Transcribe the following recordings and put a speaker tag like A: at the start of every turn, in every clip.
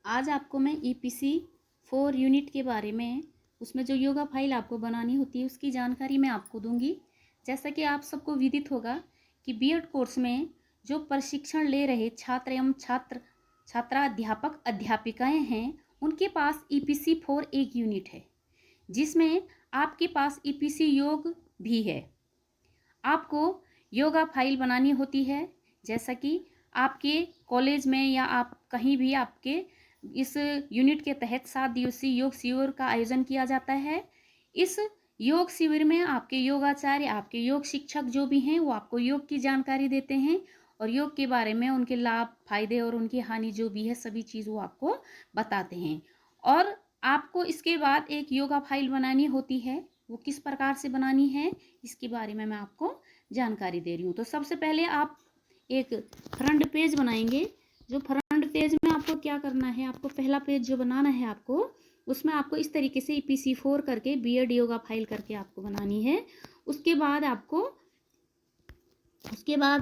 A: आज आपको मैं ईपीसी 4 यूनिट के बारे में, उसमें जो योगा फाइल आपको बनानी होती है उसकी जानकारी मैं आपको दूंगी। जैसा कि आप सबको विदित होगा कि बीएड कोर्स में जो प्रशिक्षण ले रहे छात्र एवं छात्राध्यापक अध्यापिकाएं हैं, उनके पास ईपीसी 4 एक यूनिट है, जिसमें आपके पास ईपीसी योग भी है। आपको योगा फाइल बनानी होती है। जैसा कि आपके कॉलेज में या आप कहीं भी आपके इस यूनिट के तहत 7 दिवसीय योग शिविर का आयोजन किया जाता है। इस योग शिविर में आपके योगाचार्य, आपके योग शिक्षक जो भी हैं, वो आपको योग की जानकारी देते हैं और योग के बारे में उनके लाभ, फायदे और उनकी हानि जो भी है सभी चीज़ वो आपको बताते हैं। और आपको इसके बाद एक योगा फाइल बनानी होती है। वो किस प्रकार से बनानी है इसके बारे में मैं आपको जानकारी दे रही हूँ। तो सबसे पहले आप एक फ्रंट पेज बनाएंगे। जो फ्रंट पेज में आपको क्या करना है, आपको पहला पेज जो बनाना है आपको, उसमें आपको इस तरीके से ईपीसी 4 करके बीएड योगा फाइल करके आपको बनानी है। उसके बाद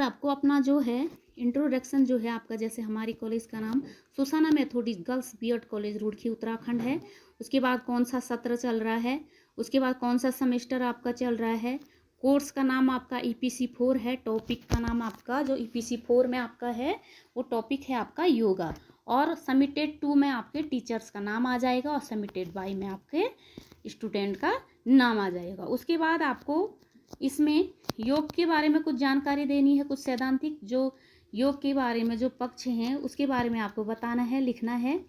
A: आपको अपना जो है इंट्रोडक्शन जो है आपका, जैसे हमारी कॉलेज का नाम Susana Methodist girls BEd college Roorkee Uttarakhand है। उसके बाद कौन सा सत्र चल रहा है, उसके बाद कौन सा सेमेस्टर आपका चल रहा है, कोर्स का नाम आपका ईपीसी 4 है, टॉपिक का नाम आपका जो ईपीसी 4 में आपका है वो टॉपिक है आपका योगा, और सबमिटेड 2 में आपके टीचर्स का नाम आ जाएगा और सबमिटेड बाय में आपके स्टूडेंट का नाम आ जाएगा। उसके बाद आपको इसमें योग के बारे में कुछ जानकारी देनी है, कुछ सैद्धांतिक जो योग के बारे में जो पक्ष हैं उसके बारे में आपको बताना है, लिखना है।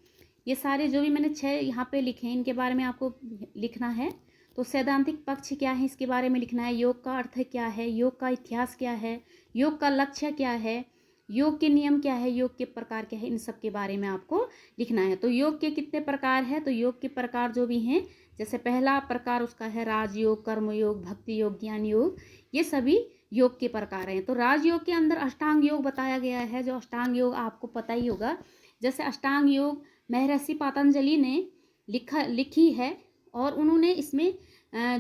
A: ये सारे जो भी मैंने 6 यहाँ पे लिखे हैं इनके बारे में आपको लिखना है। तो सैद्धांतिक पक्ष क्या है इसके बारे में लिखना है, योग का अर्थ क्या है, योग का इतिहास क्या है, योग का लक्ष्य क्या है, योग के नियम क्या है, योग के प्रकार क्या है, इन सब के बारे में आपको लिखना है। तो योग के कितने प्रकार है, तो योग के प्रकार जो भी हैं, जैसे पहला प्रकार उसका है राजयोग, कर्मयोग, भक्ति योग, ज्ञान योग, ये सभी योग के प्रकार हैं। तो राजयोग के अंदर अष्टांग योग बताया गया है। जो अष्टांग योग आपको पता ही होगा, जैसे अष्टांग योग महर्षि पतंजलि ने लिखी है और उन्होंने इसमें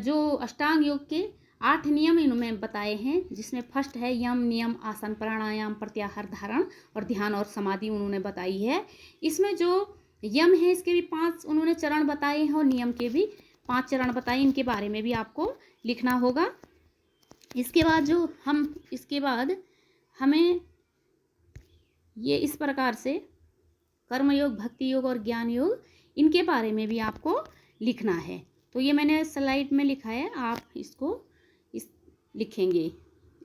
A: जो अष्टांग योग के 8 नियम इन्होंने बताए हैं, जिसमें फर्स्ट है यम, नियम, आसन, प्राणायाम, प्रत्याहार, धारण और ध्यान और समाधि उन्होंने बताई है। इसमें जो यम है इसके भी 5 उन्होंने चरण बताए हैं और नियम के भी 5 चरण बताए, इनके बारे में भी आपको लिखना होगा। इसके बाद हमें ये इस प्रकार से कर्मयोग, भक्ति योग और ज्ञान योग, इनके बारे में भी आपको लिखना है। तो ये मैंने स्लाइड में लिखा है, आप इसको लिखेंगे।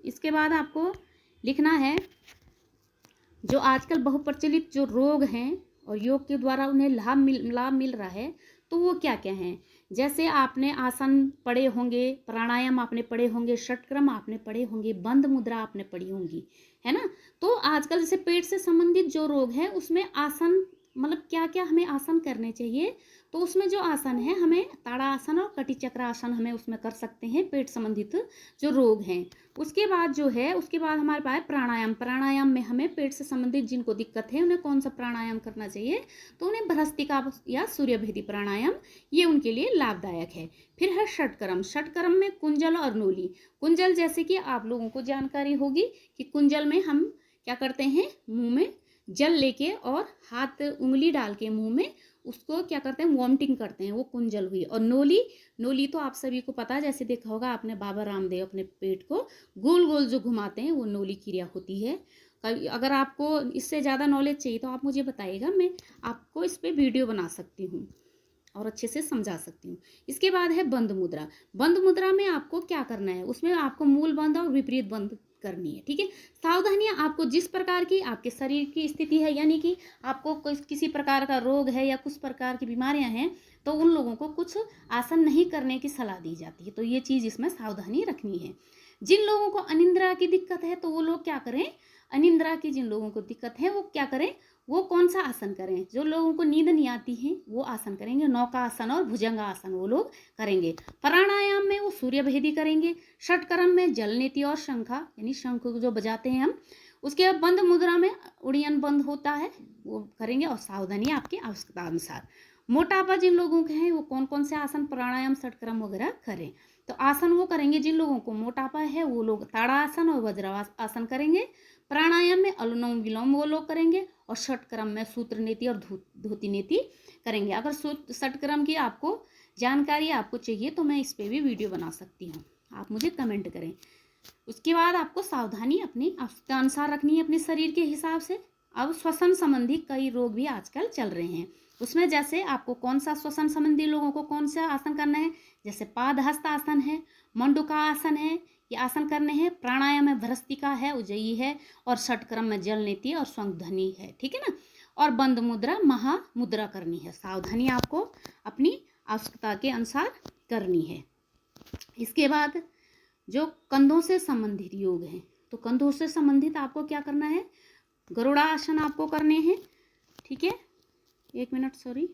A: इसके बाद आपको लिखना है जो आजकल बहुप्रचलित जो रोग हैं और योग के द्वारा उन्हें लाभ मिल रहा है, तो वो क्या क्या हैं। जैसे आपने आसन पढ़े होंगे, प्राणायाम आपने पढ़े होंगे, षटक्रम आपने पढ़े होंगे, बंद मुद्रा आपने पढ़ी होंगी, है ना। तो आजकल जैसे पेट से संबंधित जो रोग है उसमें आसन, मतलब क्या क्या हमें आसन करने चाहिए, तो उसमें जो आसन है हमें ताड़ासन और कटी चक्रासन हमें उसमें कर सकते हैं, पेट संबंधित जो रोग हैं। उसके बाद हमारे पास प्राणायाम। प्राणायाम में हमें पेट से संबंधित जिनको दिक्कत है उन्हें कौन सा प्राणायाम करना चाहिए, तो उन्हें भ्रस्तिका या सूर्यभेदी प्राणायाम, ये उनके लिए लाभदायक है। फिर है षटकर्म। षटकर्म में कुंजल और नोली। कुंजल जैसे कि आप लोगों को जानकारी होगी कि कुंजल में हम क्या करते हैं, मुंह में जल लेके और हाथ उंगली डाल के मुंह में उसको क्या करते हैं, वॉमिटिंग करते हैं, वो कुंजल हुई। और नोली तो आप सभी को पता है, जैसे देखा होगा आपने बाबा रामदेव अपने पेट को गोल गोल जो घुमाते हैं वो नोली क्रिया होती है। अगर आपको इससे ज़्यादा नॉलेज चाहिए तो आप मुझे बताइएगा, मैं आपको इस पर वीडियो बना सकती हूँ और अच्छे से समझा सकती हूँ। इसके बाद है बंद मुद्रा। बंद मुद्रा में आपको क्या करना है, उसमें आपको मूल बंद और विपरीत बंद करनी है, ठीक है। सावधानियां आपको जिस प्रकार की आपके शरीर की स्थिति है, यानी कि आपको किसी प्रकार का रोग है या कुछ प्रकार की बीमारियां हैं, तो उन लोगों को कुछ आसन नहीं करने की सलाह दी जाती है। तो ये चीज़ इसमें सावधानी रखनी है। जिन लोगों को अनिद्रा की दिक्कत है तो वो लोग क्या करें, अनिद्रा की जिन लोगों को दिक्कत है वो क्या करें, वो कौन सा आसन करें। जो लोगों को नींद नहीं आती है वो आसन करेंगे, नौका आसन और भुजंग आसन वो लोग करेंगे। प्राणायाम में वो सूर्यभेदी करेंगे। षटकर्म में जल नीति और शंखा, यानी शंख जो बजाते हैं हम। उसके बाद बंद मुद्रा में उड़ियन बंद होता है वो करेंगे, और सावधानी आपकी आवश्यकता अनुसार। मोटापा जिन लोगों के हैं वो कौन कौन से आसन, प्राणायाम, षटकर्म वगैरह करें। तो आसन वो करेंगे जिन लोगों को मोटापा है, वो लोग ताड़ासन और वज्रासन करेंगे। प्राणायाम में अनुलोम विलोम वो लोग करेंगे और षट क्रम में सूत्र नीति और धोती नीति करेंगे। अगर षट क्रम की आपको जानकारी आपको चाहिए तो मैं इस पर भी वीडियो बना सकती हूँ, आप मुझे कमेंट करें। उसके बाद आपको सावधानी अपनी आवश्यकतानुसार रखनी है अपने शरीर के हिसाब से। अब श्वसन संबंधी कई रोग भी आजकल चल रहे हैं, उसमें जैसे आपको कौन सा श्वसन संबंधी लोगों को कौन सा आसन करना है, जैसे पादहस्त आसन है, मंडूका आसन है, ये आसन करने हैं। प्राणायाम में भ्रस्तिका है, उज्जयी है, और षटक्रम में जल नीति और स्वंध्वनि है, ठीक है ना। और बंद मुद्रा महामुद्रा करनी है। सावधानी आपको अपनी आवश्यकता के अनुसार करनी है। इसके बाद जो कंधों से संबंधित योग हैं, तो कंधों से संबंधित आपको क्या करना है, गरुड़ासन आपको करने हैं, ठीक है। एक मिनट, चलिए।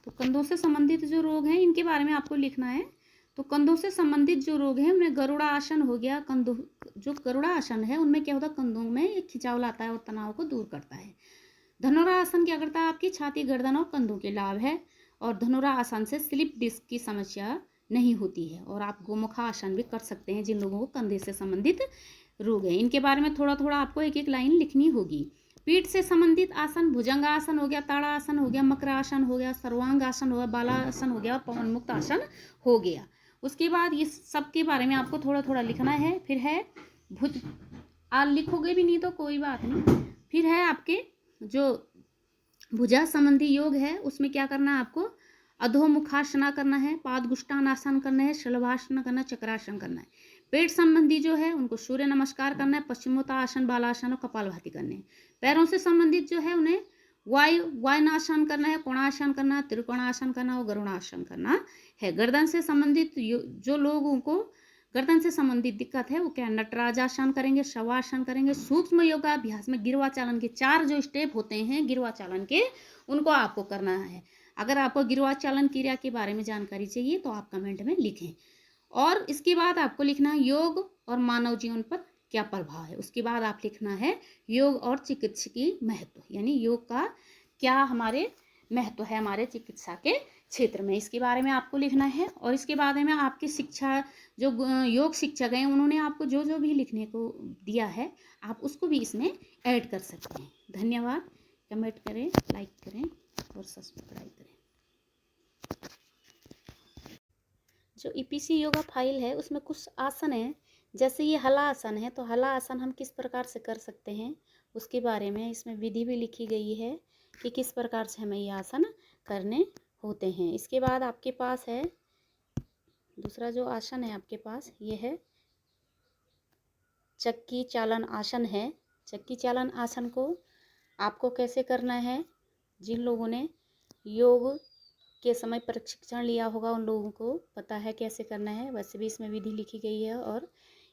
A: तो कंधों से संबंधित जो रोग हैं इनके बारे में आपको लिखना है। तो कंधों से संबंधित जो रोग हैं उनमें गरुड़ा आसन हो गया। कंधों, जो गरुड़ा आसन है उनमें क्या होता है, कंधों में एक खिंचाव लाता है और तनाव को दूर करता है। धनुरासन क्या करता है, आपकी छाती, गर्दन और कंधों के लाभ है। और धनुरासन से स्लिप डिस्क की समस्या नहीं होती है। और आप गोमुखा आसन भी कर सकते हैं जिन लोगों को कंधे से संबंधित रोग है। इनके बारे में थोड़ा थोड़ा आपको एक एक लाइन लिखनी होगी। पीठ से संबंधित आसन भुजंगासन हो गया, ताड़ासन हो गया, मकरासन हो गया, सर्वांगासन हो गया, बालासन हो गया, पवन मुक्त आसन हो गया। उसके बाद ये सब के बारे में आपको थोड़ा थोड़ा लिखना है। फिर है भुज, आप लिखोगे भी नहीं तो कोई बात नहीं। फिर है आपके जो भुजा संबंधी योग है उसमें क्या करना है, आपको अधोमुखासना करना है, पादगुष्टानासन करना है, शलभासन करना है, चक्रासन करना है। पेट संबंधी जो है उनको सूर्य नमस्कार करना है, पश्चिमोत्तासन, बालासन और कपालभाति करने हैं। पैरों से संबंधित जो है उन्हें वायुनासन करना है, कोणासन करना है, त्रिकोणासन करना है और गरुणासन करना है। गर्दन से संबंधित जो लोगों को गर्दन से संबंधित दिक्कत है वो क्या, नटराजासन करेंगे, शवासन करेंगे। सूक्ष्म योगाभ्यास में गिरवाचालन के 4 जो स्टेप होते हैं गिरवाचालन के, उनको आपको करना है। अगर आपको गिरवाचालन क्रिया के बारे में जानकारी चाहिए तो आप कमेंट में लिखें। और इसके बाद आपको लिखना है योग और मानव जीवन पर क्या प्रभाव है। उसके बाद आप लिखना है योग और चिकित्सकीय महत्व, यानी योग का क्या हमारे महत्व है हमारे चिकित्सा के क्षेत्र में, इसके बारे में आपको लिखना है। और इसके बारे में आपकी शिक्षा जो योग शिक्षक हैं उन्होंने आपको जो जो भी लिखने को दिया है आप उसको भी इसमें ऐड कर सकते हैं। धन्यवाद। कमेंट करें, लाइक करें और सब्सक्राइब करें। जो ईपीसी योगा फाइल है उसमें कुछ आसन है, जैसे ये हला आसन है, तो हला आसन हम किस प्रकार से कर सकते हैं उसके बारे में इसमें विधि भी लिखी गई है कि किस प्रकार से हमें ये आसन करने होते हैं। इसके बाद आपके पास है दूसरा जो आसन है आपके पास, ये है चक्की चालन आसन है। चक्की चालन आसन को आपको कैसे करना है, जिन लोगों ने योग के समय प्रशिक्षण लिया होगा उन लोगों को पता है कैसे करना है। वैसे भी इसमें विधि लिखी गई है और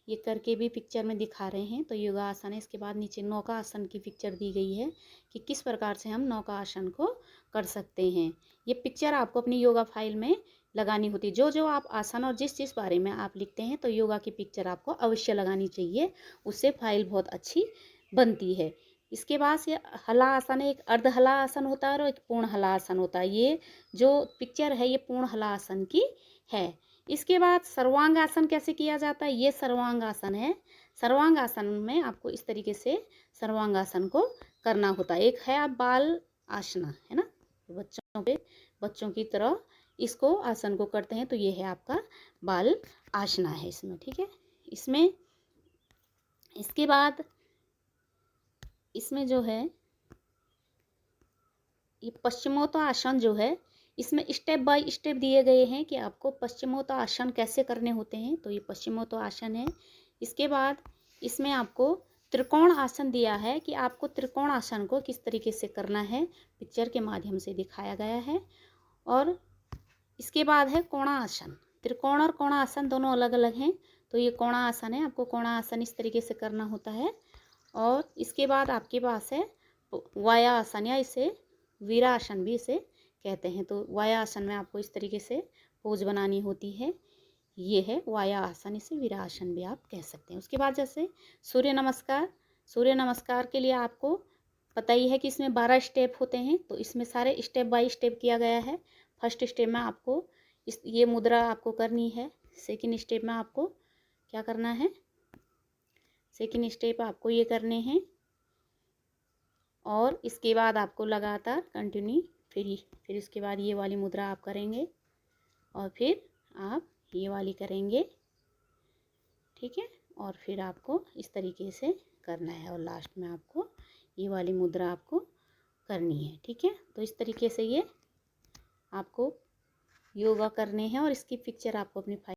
A: ये करके भी पिक्चर में दिखा रहे हैं। तो योगा आसन है। इसके बाद नीचे नौका आसन की पिक्चर दी गई है कि किस प्रकार से हम नौका आसन को कर सकते हैं। ये पिक्चर आपको अपनी योगा फाइल में लगानी होती है। जो जो आप आसन और जिस जिस बारे में आप लिखते हैं तो योगा की पिक्चर आपको अवश्य लगानी चाहिए, उससे फाइल बहुत अच्छी बनती है। इसके बाद ये हला आसन है, एक अर्ध हला आसन होता है और एक पूर्ण हला आसन होता है। ये जो पिक्चर है ये पूर्ण हला आसन की है। इसके बाद सर्वांग आसन कैसे किया जाता है, ये सर्वांग आसन है। सर्वांग आसन में आपको इस तरीके से सर्वांग आसन को करना होता है। एक है आप बाल आसना, है ना, बच्चों की तरह इसको आसन को करते हैं, तो ये है आपका बाल आसना है इसमें, ठीक है। इसमें इसके बाद इसमें जो है ये पश्चिमोत्तासन जो है, इसमें स्टेप बाय स्टेप दिए गए हैं कि आपको पश्चिमोत्तासन कैसे करने होते हैं। तो ये पश्चिमोत्तासन है। इसके बाद इसमें आपको त्रिकोण आसन दिया है कि आपको त्रिकोण आसन को किस तरीके से करना है, पिक्चर के माध्यम से दिखाया गया है। और इसके बाद है कोणा आसन। त्रिकोण और कोणा आसन दोनों अलग अलग हैं। तो ये कोणा आसन है, आपको कोणा आसन इस तरीके से करना होता है। और इसके बाद आपके पास है वाया आसन, या इसे वीरासन भी इसे कहते हैं। तो वाया आसन में आपको इस तरीके से पोज बनानी होती है, ये है वाया आसन, इसे वीरासन भी आप कह सकते हैं। उसके बाद जैसे सूर्य नमस्कार, सूर्य नमस्कार के लिए आपको पता ही है कि इसमें 12 स्टेप होते हैं, तो इसमें सारे स्टेप बाय स्टेप किया गया है। फर्स्ट स्टेप में आपको ये मुद्रा आपको करनी है। सेकंड स्टेप में आपको क्या करना है, सेकंड स्टेप आपको ये करने हैं, और इसके बाद आपको लगातार कंटिन्यू फिर इसके बाद ये वाली मुद्रा आप करेंगे, और फिर आप ये वाली करेंगे, ठीक है। और फिर आपको इस तरीके से करना है, और लास्ट में आपको ये वाली मुद्रा आपको करनी है, ठीक है। तो इस तरीके से ये आपको योगा करने हैं, और इसकी पिक्चर आपको अपनी